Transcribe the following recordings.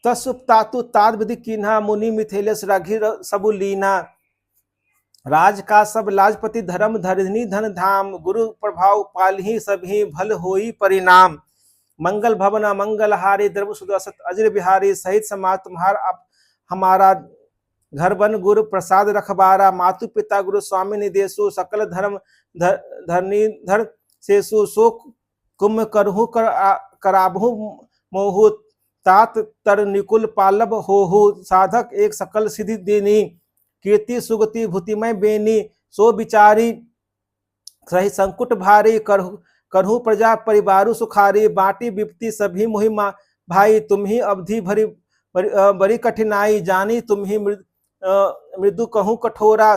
तत्सुप्तातु तात विधि कीन्हा, मुनि मिथिलेश रघि सबु लीना। राज का सब लाजपति, धर्म धरनी धन धाम, गुरु प्रभाव पालही सभी, भल होई परिणाम। मंगल भवन मंगल हारी, द्रव सुदर्शत अजर बिहारी, सहित समाज तुम्हार हमारा, घर बन गुरु प्रसाद रखबारा। मातु पिता गुरु स्वामी निदेशु, सकल धर्म धरनी धर शेषु। सो कुंभ करहु कराबहु मोहु, तात तर निकुल पालब होहु। साधक एक सकल सिद्धि देनी, कीर्ति सुगति भूतिमय बेनी। सो विचारी सही संकुट भारी, करहु प्रजा परिवारु सुखारी। बाटी विपत्ति सभी मुहिमा भाई, तुम्ही अवधि भरी बड़ी कठिनाई। जानी तुम्ही मृदु कहूँ कठोरा,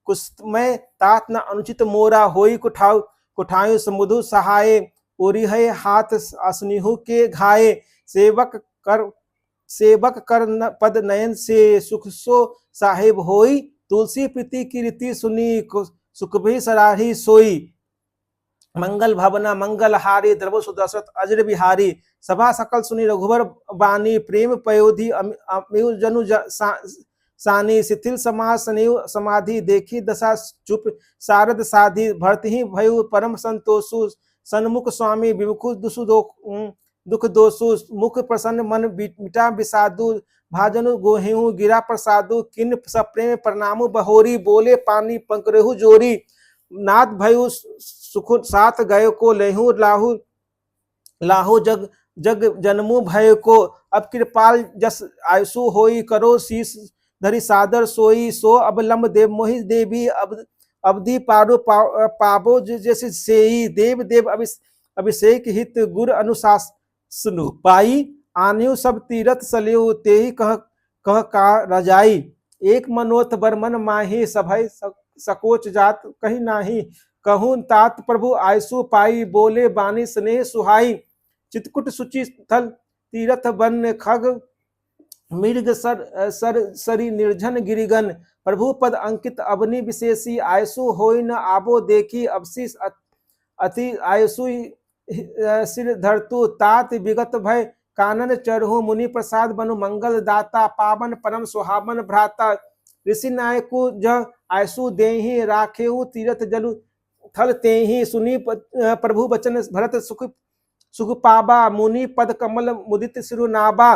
कुस्तमय तात न अनुचित मोरा। होई कुठायु समुधु सहाय, उरी है हाथ असनिहु के घाये। सेवक कर पद नयन से, सुख सो साहेब होई। तुलसी प्रीति की रीति सुनी, सुख भी सराही सोई। मंगल भवना मंगल हारी, द्रव सुदर्शत अजर बिहारी। सभा सकल सुनी रघुबर बानी, प्रेम पयोधि जनु सानी। शिथिल समाज सनीव समाधि, देखी दशा चुप शारद साधि। भरतहि भयु परम संतोषु, सन्मुख स्वामी विमुखु दुख दोषु। मुख प्रसन्न मन मिटा विषादु, भाजनु गोहेहु गिरा प्रसादु। किन सप्रेम प्रणामु बहोरी, बोले पानी पंकरेहु जोरी। नाथ भयु सुख साथ गयो को, लेहु लाहु जग जन्मु भय को। अब कृपाल जस आयसु होई, करो शीस धरि सादर सोई। सो अब लंब देव मोहि देवी, अवधि पारो पाबो जैसे सेई। देव देव अभिषेक हित, गुर अनुशासनु पाई। आन्यु सब तीरथ सलियु, तेहि कह का रजाई। एक मनोथ बर मन माही, सभय सकोच जात कहीं नाही। कहूँ तात प्रभु आयसु पाई, बोले बानी स्नेह सुहाई। चितकुट सुचि स्थल तीरथ बन, खग मृग सरी निर्जन गिरिगन। प्रभु पद अंकित अवनि विशेषी, आयसु होई न आबो देखी। अवशीष अति आयसु सिर धरतु, तात विगत भय कानन चरहु। मुनि प्रसाद बनु मंगल दाता, पावन परम सुहावन भ्राता। ऋषि नायकु जह आयसु देहि, राखेहु तीरथ जलु थल तेहि। सुनी प्रभु बचन भरत सुख पाबा, मुनि पद कमल मुदित सिरु नाबा।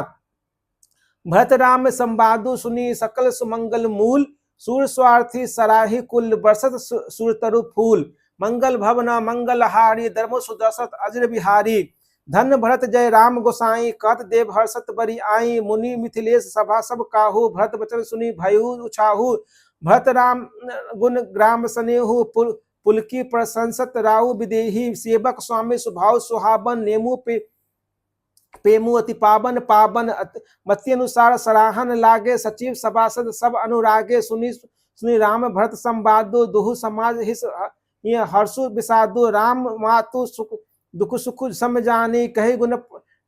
भरत राम संवादु सुनी, सकल सुमंगल मूल। सूर स्वार्थी सराही कुल, बरसत सुरतरु फूल। मंगल भवना मंगल हारी, धर्म सुदर्शत अजर बिहारी। धन भरत जय राम गोसाई, कहत देव हर्षत बरी आई। मुनि मिथिलेश सभा सब काहू, भरत वचन सुनी भयउ उछाहू। भरत राम गुण ग्राम सनेहु, पुलकी प्रशंसत राउ विदेही। सेवक स्वामी स्वभाव सुहावन, नेमु पेमु अति पावन। मति अनुसार सराहन लागे, सचिव सभासद सब अनुरागे। सुनी राम भरत संवादु, दुहु समाज हिस हर्षु विषादु। राम मातु दुख सुख सम जानी, कही गुण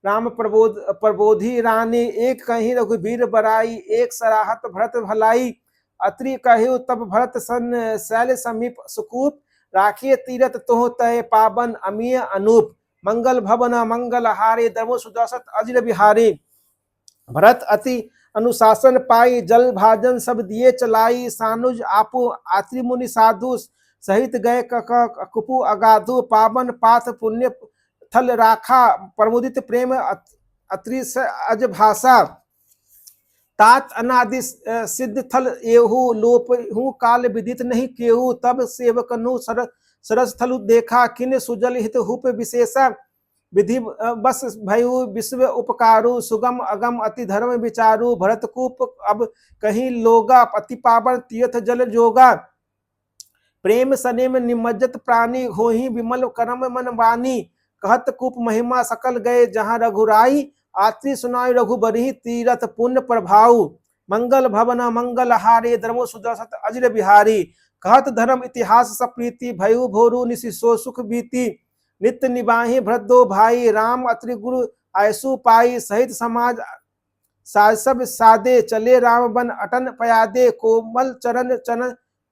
राम प्रबोधि रानी। एक कहीं रघुवीर बराई, एक सराहत भरत भलाई। अत्रि कहु तब भरत सन, शैल समीप सुकूप। राखिए तीरथ तोह तय, पावन अमीय अनूप। मंगल भवन मंगल हारी, धर्म सुदर्शत अजर बिहारी। भरत अति अनुशासन पाई, जल भाजन सब दिए चलाई। सानुज आपु आत्रि मुनि साधु, सहित गए कुपु अगाधु। पावन पाथ पुण्य थल राखा, प्रमुदित प्रेम अत्रि अज भाषा। तात अनादि सिद्ध थल एहू, लोप हूँ काल विदित नहीं केहू। तब सेवकनु सरस थलु देखा, किन सुजल हित हुप विशेषा। विधि बस भयु विश्व उपकारु, सुगम अगम अति धर्म विचारु। भरतकूप अब कहीं लोगा, अति पावन तीर्थ जल जोगा। प्रेम सनेम निमज्जत प्राणी, होही विमल करम मन वानी। कहत कूप महिमा सकल गए, जहाँ रघुराई। आत्रि सुनाई रघुबरहि, तीरथ पुण्य प्रभाव। मंगल भवन मंगल हारी, धर्मो सुदर्शत अजर बिहारी। कहत धर्म इतिहास सप्रीति, भयु भोरु निशिसो सुख बीती। नित्य निबाही भरत दो भाई, राम अत्रि गुरु आयसु पाई। सहित समाज सब सादे, चले राम बन अटन पयादे। कोमल चरण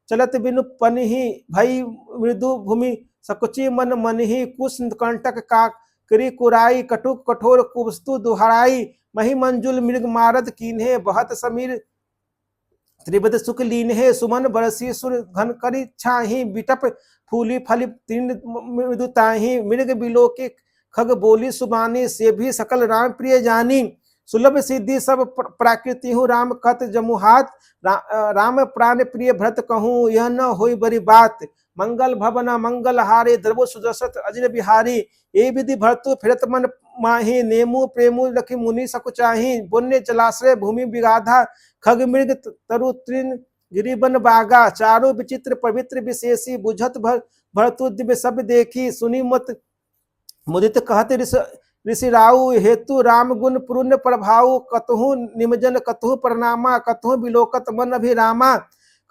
चलत बिनु पनहि, भई मृदु भूमि सकुची मन मनहि। कुश कंटक करी कुराई कटुक कठोर कुबस्तु दुहराई मही मंजुल मृग मारद कीन्हे बहुत समीर त्रिबद सुख लीन्हे सुमन बरसी सुर घन करी छाही बिटप फूली फली तीन मृदुताही मृग बिलो के खग बोली सुबानी से भी सकल राम प्रिय जानी सुलभ सिद्धि सब प्राकृति हूँ राम कत जमुहात राम प्राण प्रिय भरत कहूँ यह न होई बड़ी बात मंगल भवन मंगल हारे द्रवो सुदशरथ अजर बिहारी ए विधि भरतु फिरत मन माही नेमु प्रेमु लखी मुनि सकुचाही पुण्य जलाश्रय भूमि विगाधा खग मृग तरु तृण गिरिबन बागा चारों विचित्र पवित्र विशेषी बुझत भरतु दिव्य सब देखी सुनी मत मुदित कहत ऋषि राउ हेतु राम गुण पुण्य प्रभाव कतहु निमजन कतहु प्रणामा कतहु बिलोकत मन अभिरामा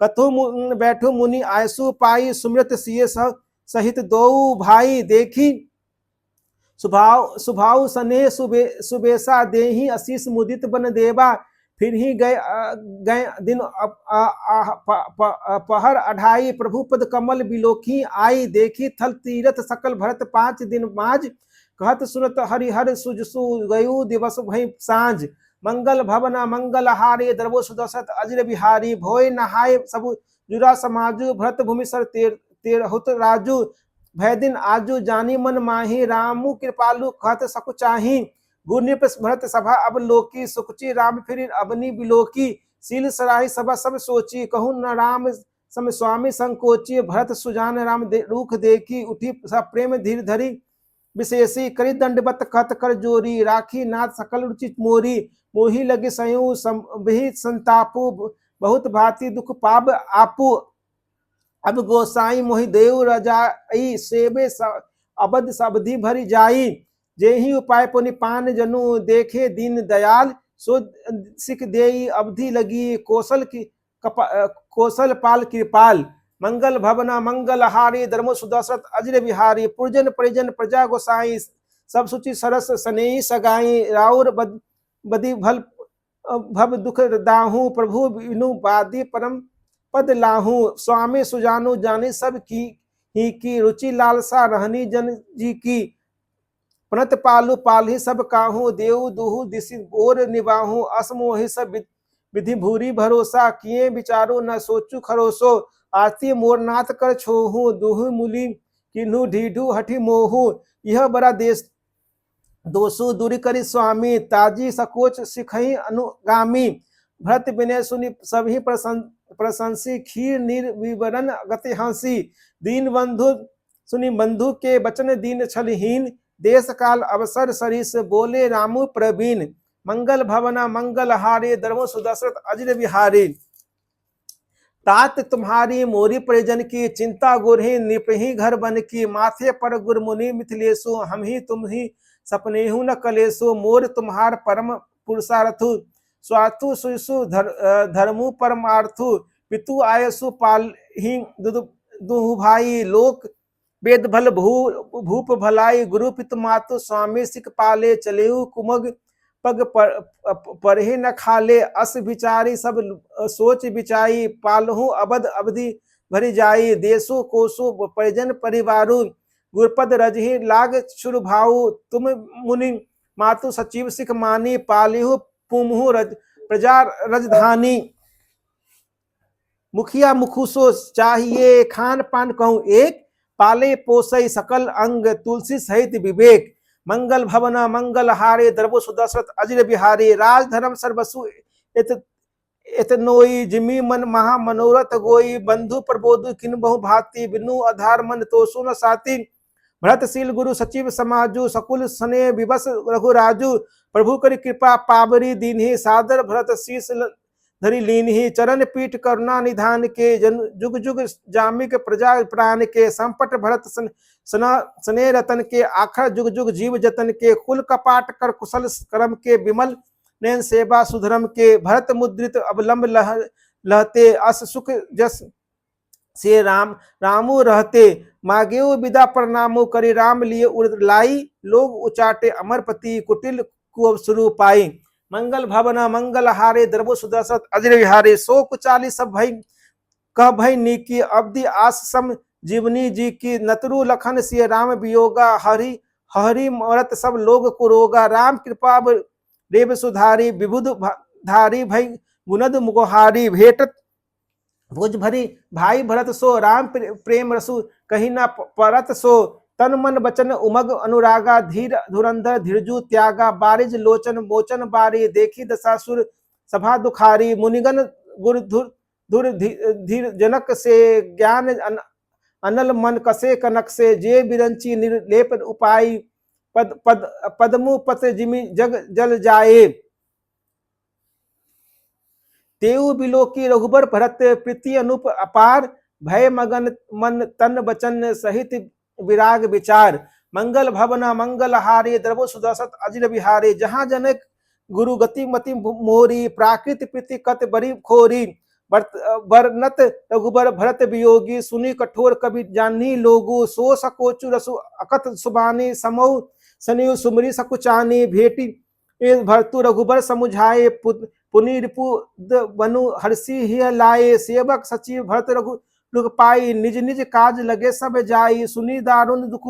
कतहु बैठो मुनि आयसु पाई सुमृत सिय सहित दो भाई देखी सुभाव सने सुबेसा देही अशीष मुदित बन देवा फिर ही गए दिन पहर अढ़ाई प्रभु पद कमल बिलोखी आई देखी थल तीरथ सकल भरत 5 दिन माज कहत सुनत हरिहर सुजसु गयु दिवस भई सांझ मंगल भवना मंगल हारे द्रवो सुदशरथ अजर बिहारी भोय नहाय सब जुरा समाजु भरत भूमि सर तेर हुत राजू भय दिन आजू जानी मन माही रामु कृपालु कहत सकु चाही गुनिप भरत सभा अब लोकी सुखची राम फिर अबनी बिलोकी सील सराही सभा सब सोची कहूँ न राम सम स्वामी संकोची भरत सुजान राम रूख देखी उठी सब प्रेम धीर धरी विशेषी करी दंडवत कत कर जोरी राखी नाथ सकल रुचि मोरी मोही लगे सयु संतापु बहुत भांति दुख पाप आपू अब गोसाई मोहि देव रजाई सेबे अबद सबधि भरी जाई जेहि उपाय पुनि पान जनु देखे दीन दयाल सो सिख देई अवधि लगी कौशल पाल कृपाल मंगल भवना मंगल हारी धर्मो सुदशरथ अजर बिहारी पुरजन परिजन प्रजा गोसाई सब सुचि सरस सनेही सगाई राउर बदी भल भव दुख दाहू प्रभु विनु बादी परम पद लाहू स्वामी सुजानु जानी सब की रुचि लालसा रहनी जन जी की प्रणत पालु पालही सब काहू देव दुहु दिशि ओर निबाहू असमोहि सब विधि भूरी भरोसा किए विचारो न सोचु खरोसो आरती मोरनाथ कर छोहू दुहु मुली किन्हु ढीढु हठी मोहू यह बड़ा देश दोषु दूरी करी स्वामी ताजी सकोच सिखई अनुगामी भरत विनय सुनि सभी प्रशंसी खीर निर्विवरण गति हंसी दीन बंधु सुनि बंधु के वचन दीन छलहीन देश काल अवसर सरिस बोले रामु प्रवीण मंगल भवना मंगल हारे धर्मो सुदशरथ अजर बिहारी तात तुम्हारी मोरी परिजन की चिंता गुरही निपही घर बन की माथे पर गुरमुनि मिथिलेशु हम ही तुम ही सपने हूं न कलेशु मोर तुम्हार परम पुरुषार्थु स्वार्थु सुसु धर्मु परमार्थु पितु आयसु पाल ही दुहु भाई लोक वेद भल भूप भलाई गुरु पितु मातु स्वामी सिख पाले चलेहु कुमग पग परहे न खाले अस विचारी सब सोच बिचाई पालहु अबद अवधि भरी जाई देशु कोसु परिजन परिवारु गुरपद रजही लाग शुरु भाऊ तुम मुनि मातु सचिव सिख मानी पालिहु पुमहु प्रजा रजधानी मुखिया मुखुसो चाहिए खान पान कहूँ एक पाले पोसई सकल अंग तुलसी सहित विवेक मंगल भवना मंगल हारे द्रवो सुदशरथ अजर बिहारी राज धर्म सर्वसु एतनोई जिमी मन महा मनोरथ गोई बंधु प्रबोधु किन बहु भांति बिनु आधार मन तोसु न साति भरतशील गुरु सचिव समाजु सकुल सने विवश रघुराजु प्रभु करि कृपा पावरी दीन्हि सादर भरत शीस धरि लीन्हि चरण पीठ करुणा निधान के जन जुग जुग जामिक प्रजा प्राण के संपट भरत सने रतन के आखर जुग जुग जीव जतन के कुल कपाट कर कुशल कर्म के विमल नयन सेवा सुधरम के भरत मुद्रित अवलंब लहते अस सुख जस से रामु रहते मागेऊ विदा प्रणामो करी राम लिए उड़ लाई लोग उचाटे अमरपति कुटिल कुअब शुरू पाई मंगल भवना मंगल हारे द्रवो सुदशरथ अजर विहारे सो कुचाली सब भई कह भई नीकी अवधि आस सम जीवनी जी की नतरु लखन सिय राम वियोगा हरि हरि मरत सब लोग कुरोगा, राम कृपा देव सुधारी, विबुध धारी भई गुनद मुगहारी, भेटत भुज भरी भाई भरत सो, राम प्रेम रसु कहीं ना परत सो, तन मन बचन उमग अनुरागा, धीर धुरंधर धीरजु त्यागा, बारिज लोचन मोचन बारी, देखी दशासुर सभा दुखारी, मुनिगन गुर धुर धीर जनक से, ज्ञान अनल मन कसे कनक से, जे बिरंची निर्लेप उपाय, पदमु पत जिमि जग जल जाए, तेऊ बिलो की रघुबर भरत, प्रीति अनूप अपार, भय मगन मन तन बचन सहित विराग विचार, मंगल भवना मंगल हारे, द्रवो सुदर्शत अजिर बिहारे, जहां जनक गुरु गति मति मोरी, प्राकृत प्रीति कत बरी खोरी, बरनत रघुबर भरत वियोगी, सुनी कठोर कवि जानी लोगु, सो सकोचु रसु अकत सुबानी, समौ सनियु सुमरी सकुचानी, भेटी भरतु रघुबर समुझाए, पुनि रिपु बनु हर्षि हिय लाए, सेवक सचिव भरत रघु दुख पाई, निज निज काज लगे सब जाई, सुनी दारुण दुख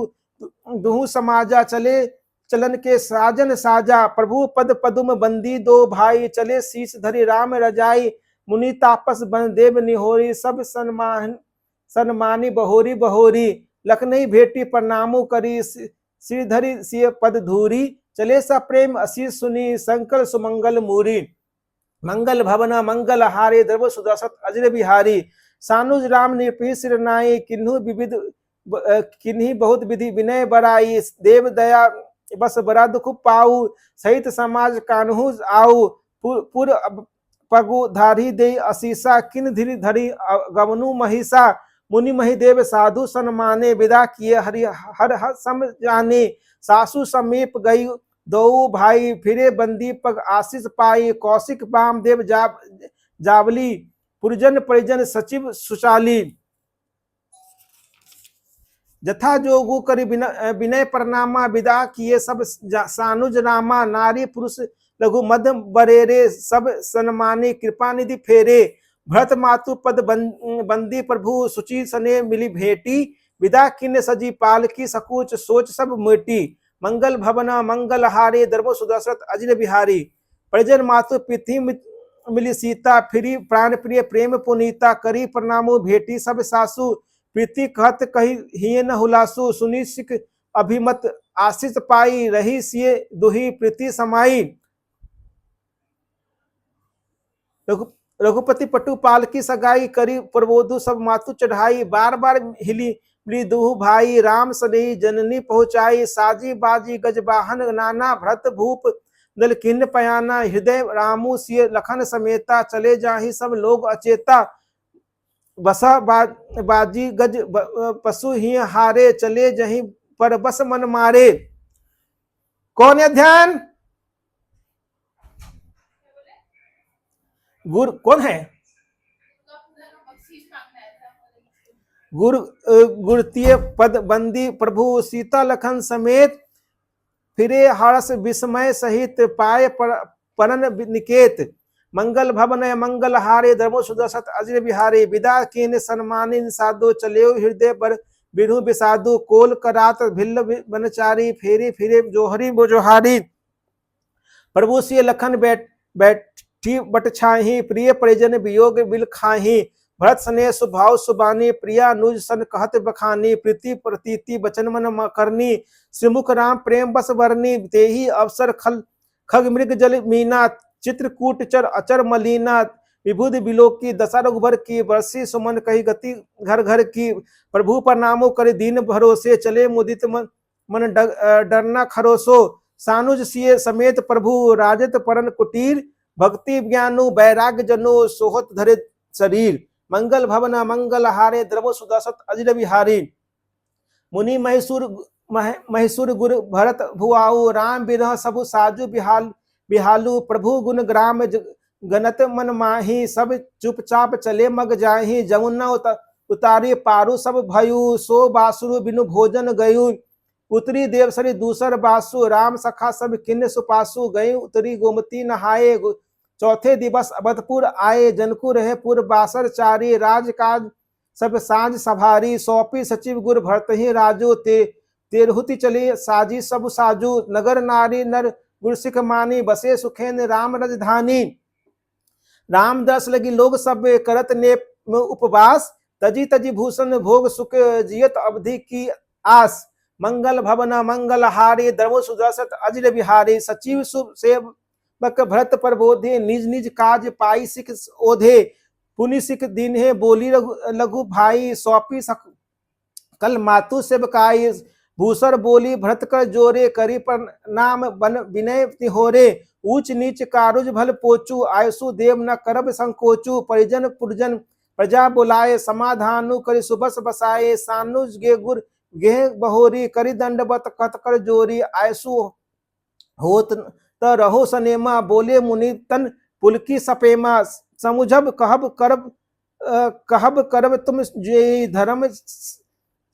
दुहु समाजा, चले चलन के साजन साजा, प्रभु पद पदुम बंदी दो भाई, चले शीश धरि राम रजाई, मुनि तापस बन देव निहोरी, सब सन्मानी बहोरी बहोरी, लखनई भेटी प्रणामो करी, श्रीधरि सिय पद धूरी, चले सा प्रेम असीस सुनी, शंकर सुमंगल मूरी, मंगल भवना मंगल हारे, द्रव सुदर्शत अजिर बिहारी, सानुज राम निर्पी सिर नाई, किन्हु विविध किन्हीं बहुत विधि विनय बराई, देव दया बस बड़ा दुख पाऊ, सहित समाज कान्हु आऊ, पुर पगु धारी दे असीसा, किन धीर धरी गवनु महिषा, मुनि महिदेव साधु सन्माने, विदा किए हरि हर सम जाने, सासु समीप गई दो भाई, फिरे बंदी पग आशीष पाई, कौशिक बाम देव जावली, पुरजन परिजन सचिव सुशाली, जथा जोगु करि विनय प्रणामा, विदा किए सब सानुज रामा, नारी पुरुष लघु मध्य बरेरे, सब सन्मानी कृपा निधि फेरे, भरत मातु पद बंदी प्रभु, सुचि सने मिली भेटी, विदा किन्ने सजी पालकी, सकुच सोच सब मिटी, मंगल भवना मंगल हारे, द्रवो सुदर्शत अजिर बिहारी, परिजन मातु पिथि मिली सीता, फिरी प्राण प्रिय प्रेम पुनीता, करी प्रणामो भेटी सब सासु, प्रीति कहत कही हिय न हुलासु, सुनी सिख अभिमत आशीष पाई, रही सिय दुही प्रीति समाई, रघुपति पटु पाल की सगाई, करी प्रबोधु सब मातु चढ़ाई, बार बार हिली दुहु भाई, राम सनेही जननी पहुंचाई, साजी बाजी गज वाहन नाना, भरत भूप दल किन्न पयाना, हृदय रामू सिय लखन समेता, चले जाहि सब लोग अचेता, बसा बाजी गज पशु ही हारे, चले जहीं पर बस मन मारे। कौन है ध्यान? गुरु कौन है? गुरुतीय पद बंदी प्रभु, सीता लखन समेत, फिरे हर्ष विस्मय सहित, पाए परन निकेत, मंगल भवन मंगल हारे, द्रवो सुदर्शत अजिर बिहारी, विदा कीन सन्मानिन साधु, चले हृदय पर बिरहु बिसाधु, कोल करात भिल्ल बनचारी, फेरी फिरे जोहरी बोजोहारी, प्रभु सिय लखन बैठी बट छाही, प्रिय परिजन वियोग बिल खाही, भरत स्नेह सुभाव सुबानी, प्रिया नुज सन कहत बखानी, प्रीति प्रतीति बचन मन करनी, श्रीमुख राम प्रेम बस बरनी, तेही अवसर खग मृग जल मीना, चित्रकूट चर अचर मलीना, विभुद बिलोकी दशा रघुबर की, बरसी सुमन कही गति घर घर की, प्रभु प्रणामो करे दीन भरोसे, चले मुदित मन डरना खरोसो, सानुज सिय समेत प्रभु, राजत परन कुटीर, भक्ति ज्ञानु बैराग जनो, सोहत धरे शरीर, मंगल भवना मंगल हारे, द्रवो सुदर्शत अजिर बिहारी, मुनि महेश्वर गुरु भरत भुआऊ, राम बिरह सबु साजु बिहालू, प्रभु गुण ग्राम गनत मन माही, सब चुपचाप चले मग जाही, जमुना उतारी पारू सब भयु, सो बासुरु बिनु भोजन गयु, उतरी देवसरी दूसर बासु, राम सखा सब किन्न सुपासु, गई उतरी गोमती नहाए, चौथे दिवस अवधपुर आए, जनकु रहे पुर बासर चारी, राजकाज सब सांझ सभारी, सौंपी सचिव गुरु भरत ही राजो, तेरहुति चले साजी सब साजू, नगर नारी नर गुरसिख मानी, बसे सुखेन राम राजधानी। राम दस लगी लोग सब करत ने उपवास, तजी तजी भूषण भोग सुख जियत अवधि की आस। मंगल भवन मंगल हारी, धर्म सुदर्शत अजर बिहारी, सचिव शुभ सेवक भरत प्रबोधे, निज निज काज पाई सिख ओधे। पुनि सिख दीन्हे बोली लघु भाई, सौंपी कल मातु सेवकाई। भूसर बोली भरत कर जोरे, करी पर नाम बन विनय तिहोरे। ऊंच नीच कारुज भल पोचू, आयसु देव न करब संकोचू। परिजन पुरजन प्रजा बुलाए, समाधानु करि सुबस बसाए। सानुज गे गुर गेह बहोरी, करि दंडवत कत कर जोरी। आयसु होत त रहो सनेमा, बोले मुनि तन पुलकी सपेमा। समुझब कहब करब तुम जे, धर्म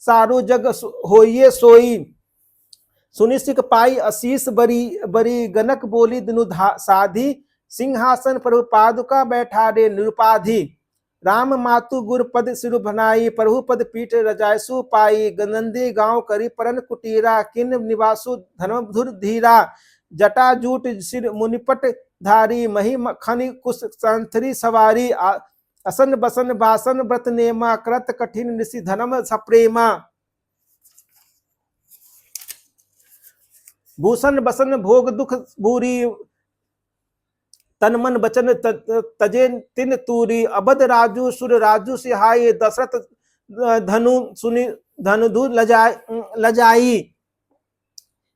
सारु जग होइए सोई। सुनिश्चित पाई आशीष बरी बरी, गनक बोली दिनु साधी। सिंहासन प्रभु पादुका बैठा रे निरुपाधि। राम मातु गुर पद सिरु भनाई, प्रभु पद पीठ रजायसु पाई। गनंदी गांव करी परन कुटीरा, किन निवासु धर्मधुर धीरा। जटा जूट सिर मुनिपट धारी, मही खनि कुश संथरी सवारी। असन बसन बासन व्रत नेमा, कृत कठिन निशि धर्म सप्रेमा। भूषण बसन भोग दुख बूरी, तन मन बचन तजे तिन तूरी। अबध राजू सुर राजू सिहाई, दशरथ धनु सुनि धनुधु लजाई।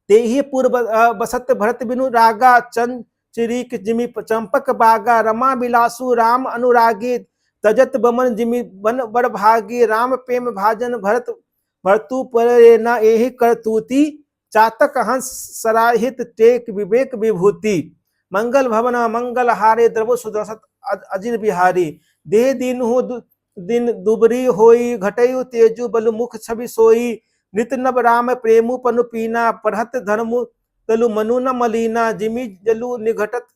तेहि पूर्व बसत भरत बिनु रागा, चंद चिरीक जिमि चंपक बागा। रमा बिलासु राम अनुरागी, तजत बमन जिमि बन बड़ भागी। राम प्रेम भाजन भरतु प्रेरणा, एहि कर तूती। चातक हंस सराहित टेक विवेक विभूति। मंगल भवन मंगल हारे, द्रव सुदर्शत अजिर बिहारी। देह दिन दुबरी होई, घटयु तेजु बलु मुख छवि सोई। नित नव राम प्रेमु पनु पीना, पढ़त धर्मु तलु मनु न मलीना। जिमि जलु निघटत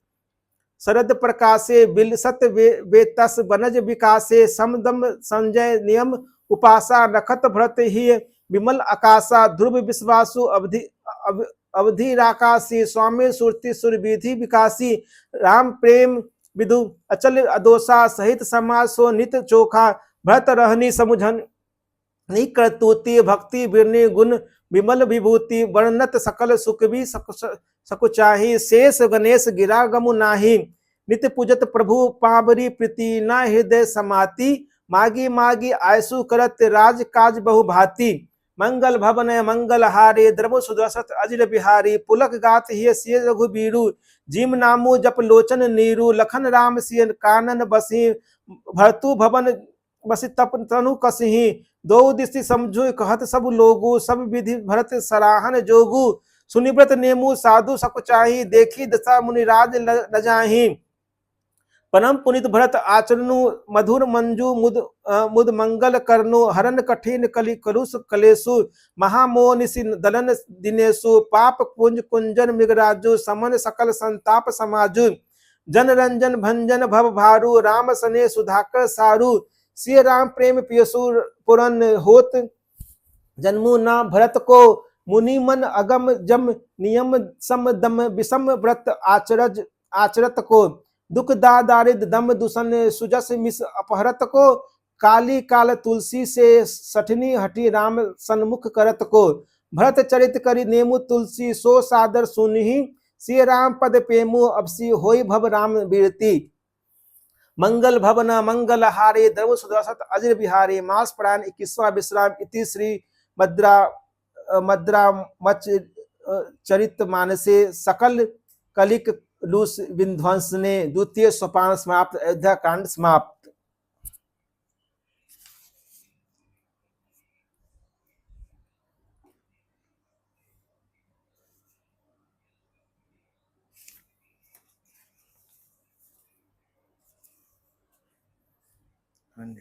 शरद प्रकाशे, बिलसत वेतस बनज विकासे। समदम संजय नियम उपासा, नखत भरत ही विमल आकाशा। ध्रुव विश्वासु अवधि राकासी, स्वामी सुरति सुरविधि विकासी। राम प्रेम विदु अचल अदोसा, सहित समाज सो नित चोखा। भरत रहनी समुझन निकतूति, भक्ति बिरनी गुण विमल विभूति। वर्णत सकल सुखबी सकुचाही, शेष गणेश गिरा गमु नाही। नित्य पूजत प्रभु पावरी, प्रीति न हृदय समाति। मागी मागी आयसु करत, राज काज बहु भांति। मंगल भवन मंगल हारे, द्रव सुदर्शत अजिर बिहारी। पुलक गात हिय सिय रघुबीरु, जिम नामु जप लोचन नीरू। लखन राम सिय कानन बसी, भरतु भवन बसी तप तनु कसिही। दो दिशि समझु कहत सब लोगु, सब विधि भरत सराहन जोगु। सुनिव्रत नेमु साधु सकुचाही, देखी दशा मुनिराज लजाही। परम पुनित भरत आचरणु, मधुर मंजू मुद मंगल करनु। हरन कठिन कलि करुष कलेसु, महामोह निशि दलन दिनेसु। पाप कुंज कुंजन मृगराजु, समन सकल संताप समाजु। जन रंजन भंजन भव भारू, राम सने सुधाकर सारू। सिय राम प्रेम पियसु पुरन, होत जन्मु न भरत को। मुनि मन अगम जम नियम सम दम, विषम व्रत आचरत को। दुख दारिद दम दूषण, सुजस मिस अपहरत को। काली काल तुलसी से सठनी, हटी राम सन्मुख करत को। भरत चरित करि नेमु तुलसी, सो सादर सुनहि। सिय राम पद प्रेमु, अबसी होई भव राम बीरती। मंगल भवन मंगल हारे, द्रव सुदर्शत अजिर बिहारी। मास प्राण 21वां विश्राम। इति श्री मद्रा मच चरित मानसे सकल कलिक लूस विध्वंस ने। द्वितीय सोपान समाप्त, अयोध्या कांड समाप्त। कांड